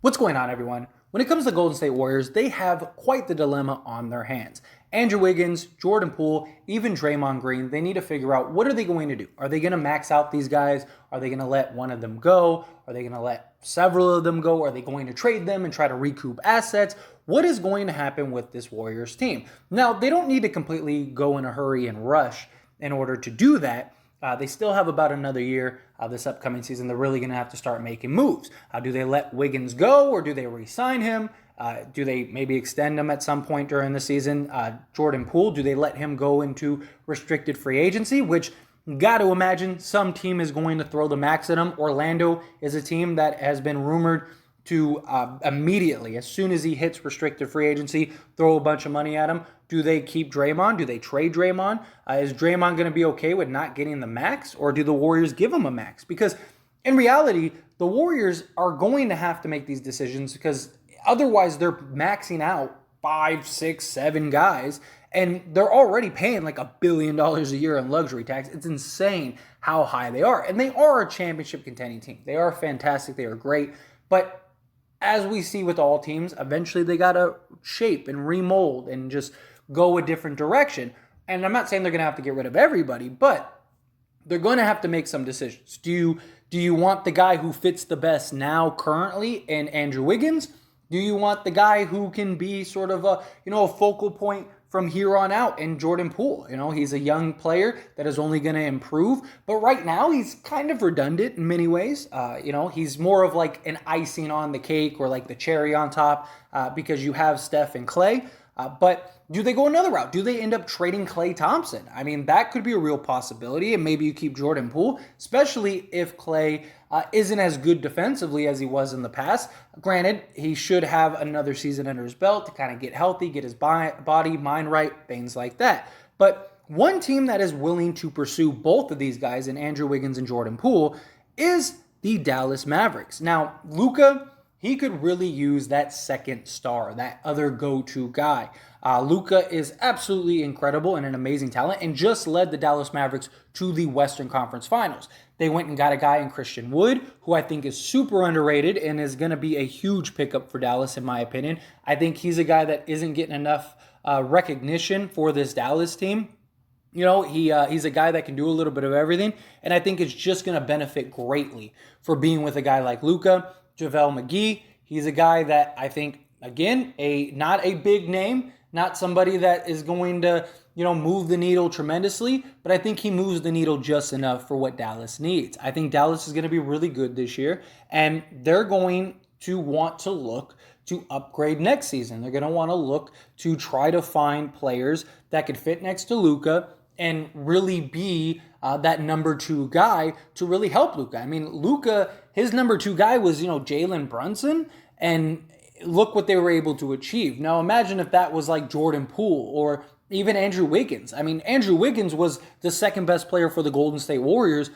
What's going on, everyone? When it comes to Golden State Warriors, they have quite the dilemma on their hands. Andrew Wiggins, Jordan Poole, even Draymond Green, they need to figure out what are they going to do? Are they going to max out these guys? Are they going to let one of them go? Are they going to let several of them go? Are they going to trade them and try to recoup assets? What is going to happen with this Warriors team? Now, they don't need to completely go in a hurry and rush in order to do that. They still have about another year this upcoming season. They're really going to have to start making moves. Do they let Wiggins go or do they re-sign him? Do they maybe extend him at some point during the season? Jordan Poole, do they let him go into restricted free agency, which got to imagine some team is going to throw the max at him. Orlando is a team that has been rumored to immediately, as soon as he hits restricted free agency, throw a bunch of money at him. Do they keep Draymond? Do they trade Draymond? Is Draymond going to be okay with not getting the max, or do the Warriors give him a max? Because in reality, the Warriors are going to have to make these decisions because otherwise they're maxing out 5, 6, 7 guys, and they're already paying like $1 billion a year in luxury tax. It's insane how high they are. And they are a championship contending team. They are fantastic. They are great. But as we see with all teams, eventually they got to shape and remold and just go a different direction. And I'm not saying they're going to have to get rid of everybody, but they're going to have to make some decisions. Do you want the guy who fits the best now currently in Andrew Wiggins? Do you want the guy who can be sort of a focal point from here on out in Jordan Poole? He's a young player that is only going to improve, but right now he's kind of redundant in many ways. He's more of like an icing on the cake or like the cherry on top because you have Steph and Clay. But do they go another route? Do they end up trading Klay Thompson? I mean, that could be a real possibility, and maybe you keep Jordan Poole, especially if Klay isn't as good defensively as he was in the past. Granted, he should have another season under his belt to kind of get healthy, get his body, mind right, things like that. But one team that is willing to pursue both of these guys, in Andrew Wiggins and Jordan Poole, is the Dallas Mavericks. Now, Luka, he could really use that second star, that other go-to guy. Luka is absolutely incredible and an amazing talent and just led the Dallas Mavericks to the Western Conference Finals. They went and got a guy in Christian Wood, who I think is super underrated and is going to be a huge pickup for Dallas, in my opinion. I think he's a guy that isn't getting enough recognition for this Dallas team. He's a guy that can do a little bit of everything, and I think it's just going to benefit greatly for being with a guy like Luka. JaVale McGee, he's a guy that I think, again, not a big name, not somebody that is going to, move the needle tremendously, but I think he moves the needle just enough for what Dallas needs. I think Dallas is going to be really good this year, and they're going to want to look to upgrade next season. They're going to want to look to try to find players that could fit next to Luka and really be that number 2 guy to really help Luka. I mean, Luka, his number 2 guy was, Jalen Brunson, and look what they were able to achieve. Now, imagine if that was like Jordan Poole or even Andrew Wiggins. I mean, Andrew Wiggins was the second best player for the Golden State Warriors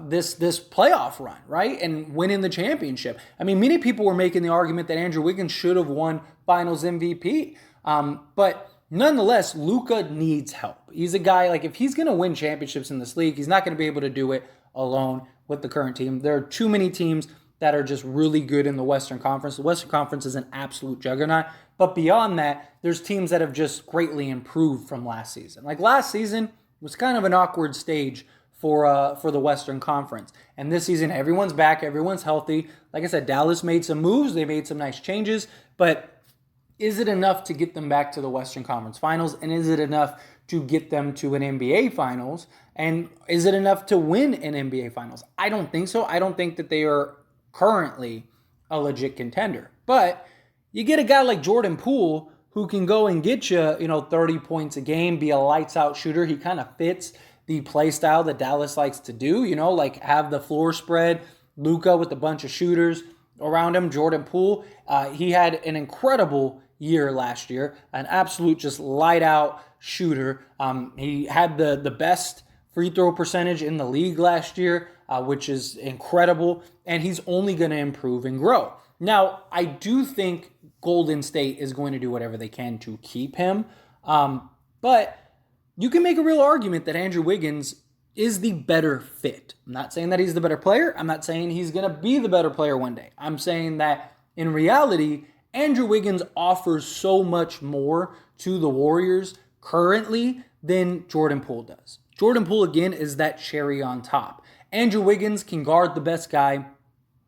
this playoff run, right? And winning the championship. I mean, many people were making the argument that Andrew Wiggins should have won Finals MVP. But nonetheless, Luka needs help. He's a guy, like, if he's going to win championships in this league, he's not going to be able to do it alone with the current team. There are too many teams that are just really good in the Western Conference. The Western Conference is an absolute juggernaut. But beyond that, there's teams that have just greatly improved from last season. Like last season was kind of an awkward stage for the Western Conference. And this season, everyone's back, everyone's healthy. Like I said, Dallas made some moves. They made some nice changes. But is it enough to get them back to the Western Conference Finals? And is it enough to get them to an NBA Finals? And is it enough to win an NBA Finals? I don't think so. I don't think that they are currently a legit contender. But you get a guy like Jordan Poole who can go and get you, 30 points a game, be a lights-out shooter. He kind of fits the play style that Dallas likes to do, like have the floor spread, Luka with a bunch of shooters around him. Jordan Poole, he had an incredible year last year, an absolute just light-out shooter. He had the best free throw percentage in the league last year, which is incredible, and he's only going to improve and grow. Now, I do think Golden State is going to do whatever they can to keep him, but you can make a real argument that Andrew Wiggins is the better fit. I'm not saying that he's the better player. I'm not saying he's going to be the better player one day. I'm saying that in reality, Andrew Wiggins offers so much more to the Warriors currently than Jordan Poole does. Jordan Poole, again, is that cherry on top. Andrew Wiggins can guard the best guy.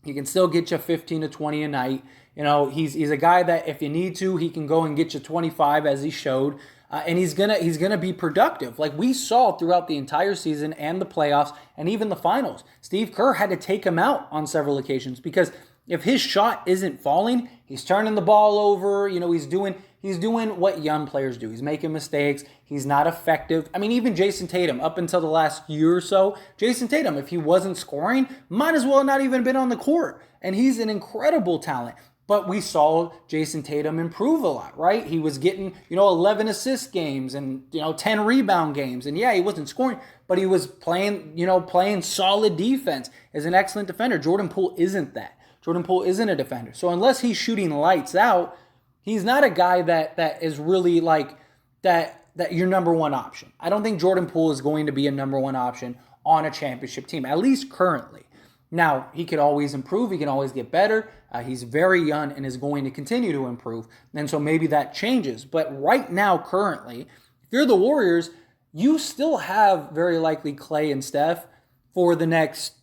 He can still get you 15 to 20 a night. He's a guy that if you need to, he can go and get you 25 as he showed. And he's gonna be productive. Like we saw throughout the entire season and the playoffs and even the finals. Steve Kerr had to take him out on several occasions because if his shot isn't falling, he's turning the ball over. He's doing what young players do. He's making mistakes. He's not effective. I mean, even Jason Tatum, up until the last year or so, Jason Tatum, if he wasn't scoring, might as well not even been on the court. And he's an incredible talent. But we saw Jason Tatum improve a lot, right? He was getting, 11 assist games and, 10 rebound games. And yeah, he wasn't scoring, but he was playing solid defense as an excellent defender. Jordan Poole isn't that. Jordan Poole isn't a defender. So unless he's shooting lights out, he's not a guy that is really like that your number one option. I don't think Jordan Poole is going to be a number one option on a championship team, at least currently. Now, he could always improve. He can always get better. He's very young and is going to continue to improve. And so maybe that changes. But right now, currently, if you're the Warriors, you still have very likely Klay and Steph for the next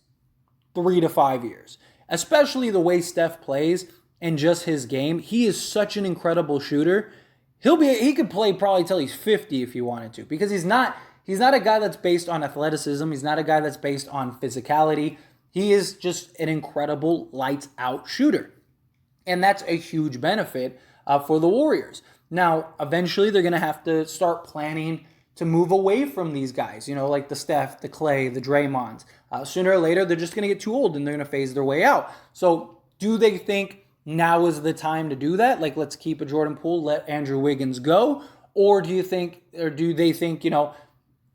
3 to 5 years. Especially the way Steph plays and just his game. He is such an incredible shooter. He could play probably till he's 50 if he wanted to, because he's not a guy that's based on athleticism. He's not a guy that's based on physicality. He is just an incredible lights out shooter. And that's a huge benefit for the Warriors. Now, eventually they're going to have to start planning to move away from these guys, like the Steph, the Klay, the Draymonds. Sooner or later, they're just going to get too old and they're going to phase their way out. So do they think now is the time to do that? Like, let's keep a Jordan Poole, let Andrew Wiggins go? Or do they think,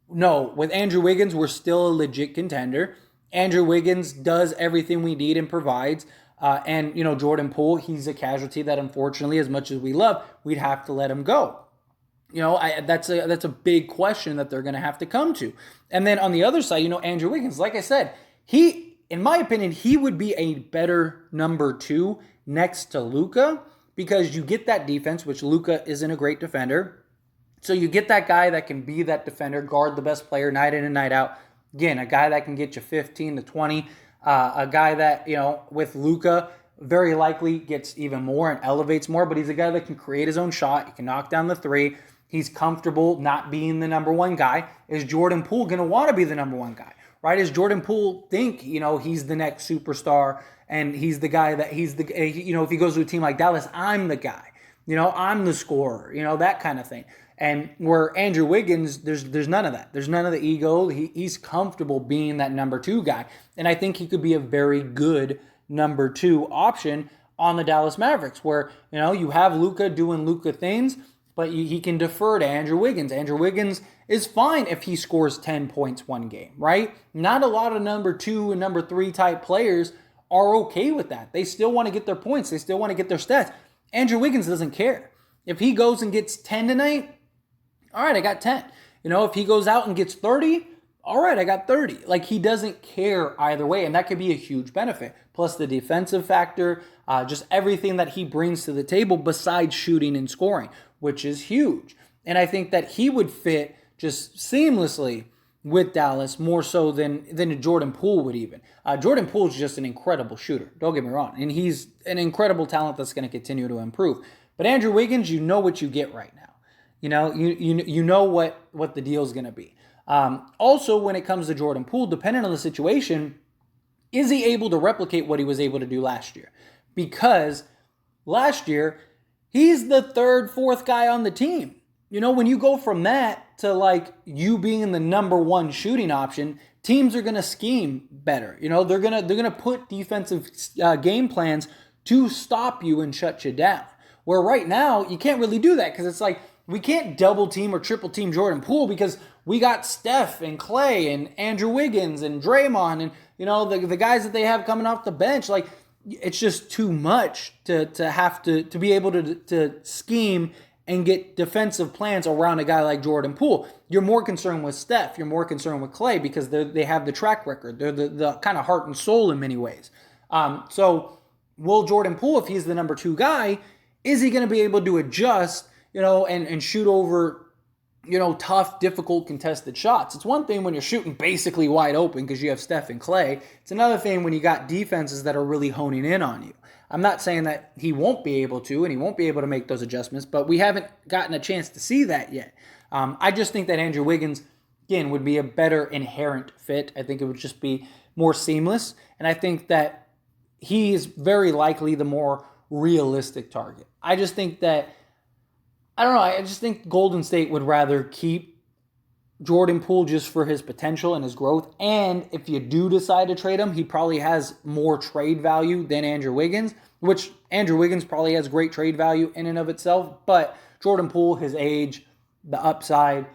no, with Andrew Wiggins, we're still a legit contender. Andrew Wiggins does everything we need and provides. And Jordan Poole, he's a casualty that unfortunately, as much as we love, we'd have to let him go. That's a big question that they're going to have to come to. And then on the other side, Andrew Wiggins, like I said, in my opinion, he would be a better number 2 next to Luka, because you get that defense, which Luka isn't a great defender. So you get that guy that can be that defender, guard the best player night in and night out. Again, a guy that can get you 15 to 20, a guy that, with Luka, very likely gets even more and elevates more, but he's a guy that can create his own shot. He can knock down the 3. He's comfortable not being the number 1 guy. Is Jordan Poole going to want to be the number 1 guy, right? Does Jordan Poole think, he's the next superstar and he's the guy that if he goes to a team like Dallas, I'm the guy, I'm the scorer, that kind of thing. And where Andrew Wiggins, there's none of that. There's none of the ego. He's comfortable being that number 2 guy. And I think he could be a very good number 2 option on the Dallas Mavericks, where, you have Luka doing Luka things, but he can defer to Andrew Wiggins. Andrew Wiggins is fine if he scores 10 points one game, right? Not a lot of number 2 and number 3 type players are okay with that. They still want to get their points. They still want to get their stats. Andrew Wiggins doesn't care. If he goes and gets 10 tonight, all right, I got 10. If he goes out and gets 30, all right, I got 30. Like, he doesn't care either way, and that could be a huge benefit. Plus the defensive factor, just everything that he brings to the table besides shooting and scoring, which is huge. And I think that he would fit just seamlessly with Dallas more so than Jordan Poole would even. Jordan Poole is just an incredible shooter. Don't get me wrong. And he's an incredible talent that's going to continue to improve. But Andrew Wiggins, you know what you get right now. You know what the deal is going to be. Also, when it comes to Jordan Poole, depending on the situation, is he able to replicate what he was able to do last year? Because last year, he's the 3rd, 4th guy on the team. When you go from that to like you being the number 1 shooting option, teams are going to scheme better. They're going to put defensive game plans to stop you and shut you down. Where right now, you can't really do that because it's like, we can't double team or triple team Jordan Poole because we got Steph and Klay and Andrew Wiggins and Draymond and, the guys that they have coming off the bench. Like, it's just too much to have to be able to scheme and get defensive plans around a guy like Jordan Poole. You're more concerned with Steph. You're more concerned with Klay because they have the track record. They're the kind of heart and soul in many ways. So will Jordan Poole, if he's the number 2 guy, is he going to be able to adjust, and shoot over, tough, difficult, contested shots? It's one thing when you're shooting basically wide open because you have Steph and Clay. It's another thing when you got defenses that are really honing in on you. I'm not saying that he won't be able to and he won't be able to make those adjustments, but we haven't gotten a chance to see that yet. I just think that Andrew Wiggins, again, would be a better inherent fit. I think it would just be more seamless, and I think that he is very likely the more realistic target. I just think Golden State would rather keep Jordan Poole just for his potential and his growth. And if you do decide to trade him, he probably has more trade value than Andrew Wiggins, which Andrew Wiggins probably has great trade value in and of itself. But Jordan Poole, his age, the upside,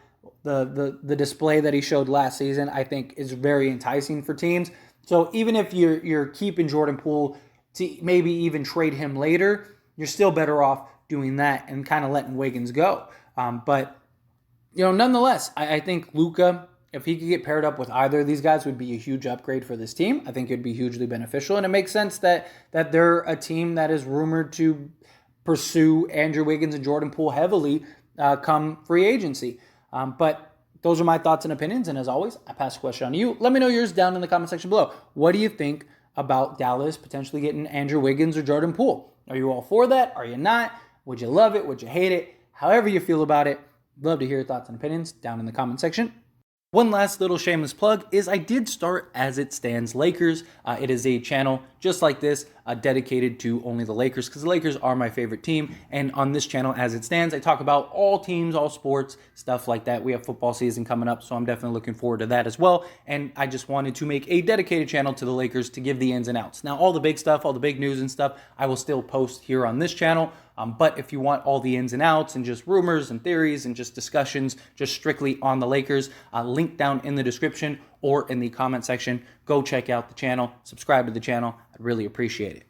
the display that he showed last season, I think is very enticing for teams. So even if you're keeping Jordan Poole to maybe even trade him later, you're still better off doing that and kind of letting Wiggins go. But nonetheless, I think Luka, if he could get paired up with either of these guys, would be a huge upgrade for this team. I think it'd be hugely beneficial, and it makes sense that they're a team that is rumored to pursue Andrew Wiggins and Jordan Poole heavily come free agency. But those are my thoughts and opinions, and as always, I pass the question on to you. Let me know yours down in the comment section below. What do you think about Dallas potentially getting Andrew Wiggins or Jordan Poole? Are you all for that? Are you not? Would you love it? Would you hate it? However you feel about it, love to hear your thoughts and opinions down in the comment section. One last little shameless plug is I did start As It Stands Lakers. It is a channel just like this, dedicated to only the Lakers, because the Lakers are my favorite team. And on this channel, As It Stands, I talk about all teams, all sports, stuff like that. We have football season coming up, so I'm definitely looking forward to that as well. And I just wanted to make a dedicated channel to the Lakers to give the ins and outs. Now, all the big stuff, all the big news and stuff, I will still post here on this channel. But if you want all the ins and outs and just rumors and theories and just discussions just strictly on the Lakers, link down in the description or in the comment section. Go check out the channel, subscribe to the channel. I'd really appreciate it.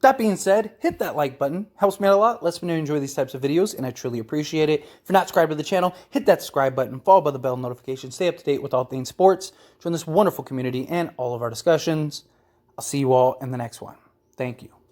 That being said, hit that like button. Helps me out a lot. Lets me know you enjoy these types of videos, and I truly appreciate it. If you're not subscribed to the channel, hit that subscribe button, followed by the bell notification. Stay up to date with all things sports. Join this wonderful community and all of our discussions. I'll see you all in the next one. Thank you.